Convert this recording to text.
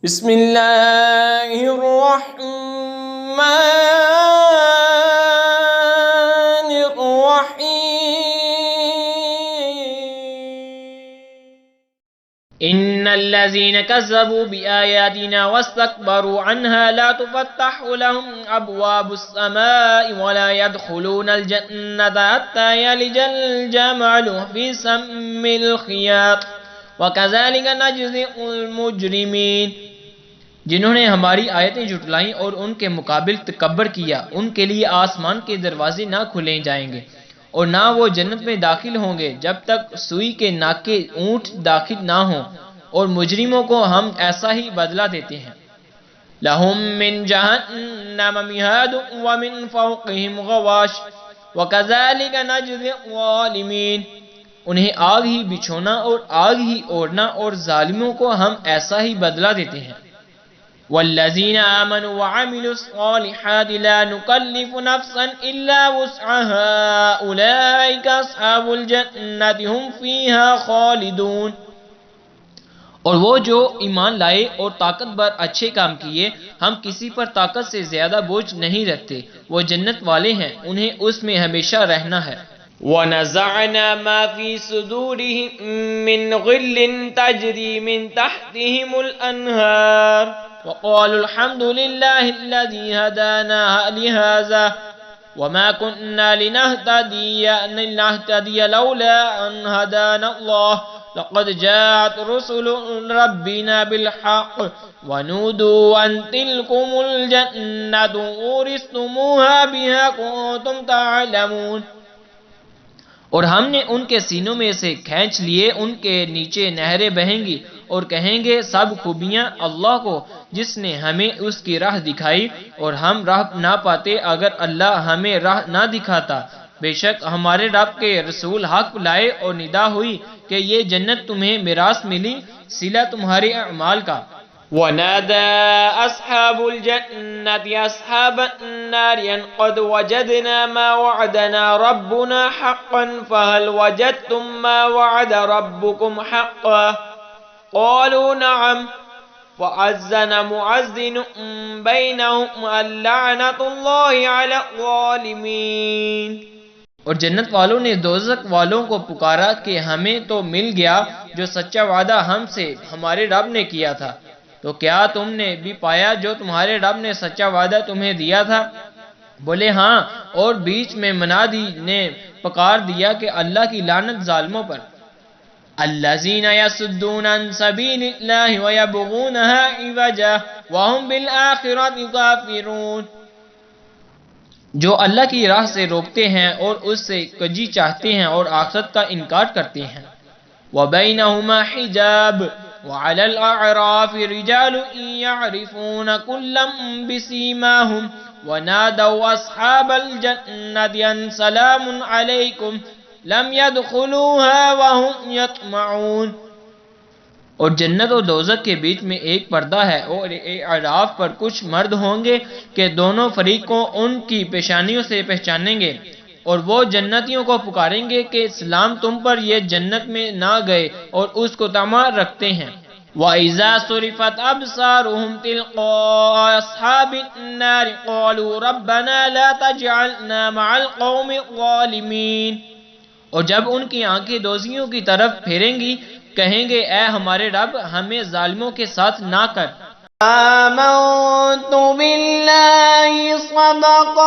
بسم اللہ الرحمن الرحیم ان الذين كذبوا بآياتنا واستكبروا عنها لا تفتح لهم أبواب السماء ولا يدخلون الجنة حتى يلج الجمل في سم الخياط وَكَذَلِكَ نَجْزِي الْمُجْرِمِينَ جنہوں نے ہماری آیتیں جھٹلائیں اور ان کے مقابل تکبر کیا، ان کے لیے آسمان کے دروازے نہ کھلے جائیں گے اور نہ وہ جنت میں داخل ہوں گے جب تک سوئی کے ناک کے اونٹ داخل نہ ہوں، اور مجرموں کو ہم ایسا ہی بدلہ دیتے ہیں۔ لَهُم مِّن جَهَنَّمَ مِهَادٌ وَمِن فَوْقِهِمْ غَوَاشٍ وَكَذَلِكَ نَجْزِي الظَّالِمِينَ انہیں آگ ہی بچھونا اور آگ ہی اوڑھنا اور ظالموں کو ہم ایسا ہی بدلہ دیتے ہیں۔ والذین آمنوا وعملوا الصالحات لا نکلف نفسا الا وسعها اولئک اصحاب الجنة هم فیہا خالدون اور وہ جو ایمان لائے اور طاقت بر اچھے کام کیے، ہم کسی پر طاقت سے زیادہ بوجھ نہیں رکھتے، وہ جنت والے ہیں، انہیں اس میں ہمیشہ رہنا ہے۔ وَنَزَعْنَا مَا فِي صُدُورِهِم مِّنْ غِلٍّ تَجْرِي مِنْ تَحْتِهِمُ الْأَنْهَارُ وَقَالُوا الْحَمْدُ لِلَّهِ الَّذِي هَدَانَا لِهَٰذَا وَمَا كُنَّا لِنَهْتَدِيَ لَوْلَا أَنْ هَدَانَا اللَّهُ لَقَدْ جَاءَتْ رُسُلُ رَبِّنَا بِالْحَقِّ وَنُودُوا أَن تِلْكُمُ الْجَنَّةُ أُورِثْتُمُوهَا بِمَا كُنتُمْ تَعْلَمُونَ اور ہم نے ان کے سینوں میں سے کھینچ لیے، ان کے نیچے نہریں بہیں گی اور کہیں گے سب خوبیاں اللہ کو جس نے ہمیں اس کی راہ دکھائی، اور ہم راہ نہ پاتے اگر اللہ ہمیں راہ نہ دکھاتا۔ بے شک ہمارے رب کے رسول حق لائے اور ندا ہوئی کہ یہ جنت تمہیں میراث ملی صلہ تمہارے اعمال کا۔ وَنَادَى أَصْحَابُ الْجَنَّةِ أَصْحَابَ النَّارِ أَنْ قَدْ وَجَدْنَا مَا وَعَدَنَا رَبُّنَا حَقًّا فَهَلْ وَجَدْتُم مَّا وَعَدَ رَبُّكُمْ حَقًّا قَالُوا نَعَمْ فَأَذَّنَ مُؤَذِّنٌ بَيْنَهُمْ اللَّعْنَةُ اللَّهِ عَلَى الظَّالِمِينَ اور جنت والوں نے دوزخ والوں کو پکارا کہ ہمیں تو مل گیا جو سچا وعدہ ہم سے ہمارے رب نے کیا تھا، تو کیا تم نے بھی پایا جو تمہارے رب نے سچا وعدہ تمہیں دیا تھا؟ بولے ہاں، اور بیچ میں منادی نے پکار دیا کہ اللہ کی لعنت ظالموں پر۔ الذین یصدون عن سبیل اللہ ویبغونها عوجا وہم بالآخرۃ کافرون جو اللہ کی راہ سے روکتے ہیں اور اس سے کجی چاہتے ہیں اور آخرت کا انکار کرتے ہیں۔ وَبَيْنَهُمَا حِجَابٌ وَعَلَى الْأَعْرَافِ رِجَالٌ يَعْرِفُونَ كُلًّا بِسِيمَاهُمْ وَنَادَوْا أَصْحَابَ الْجَنَّةِ أَنْ سَلَامٌ عَلَيْكُمْ لَمْ يَدْخُلُوهَا وَهُمْ يَطْمَعُونَ اور جنت و دوزخ کے بیچ میں ایک پردہ ہے، اور اعراف پر کچھ مرد ہوں گے کہ دونوں فریقوں ان کی پیشانیوں سے پہچانیں گے، اور وہ جنتیوں کو پکاریں گے کہ سلام تم پر، یہ جنت میں نہ گئے اور اس کو طمع رکھتے ہیں۔ وَإِذَا صُرِفَتْ أَبْصَارُهُمْ تِلْقَاءَ أَصْحَابِ النَّارِ قَالُوا رَبَّنَا لَا تَجْعَلْنَا مَعَ الْقَوْمِ الظَّالِمِينَ اور جب ان کی آنکھیں دوزخیوں کی طرف پھیریں گی کہیں گے اے ہمارے رب ہمیں ظالموں کے ساتھ نہ کر۔ آمنت باللہ صدق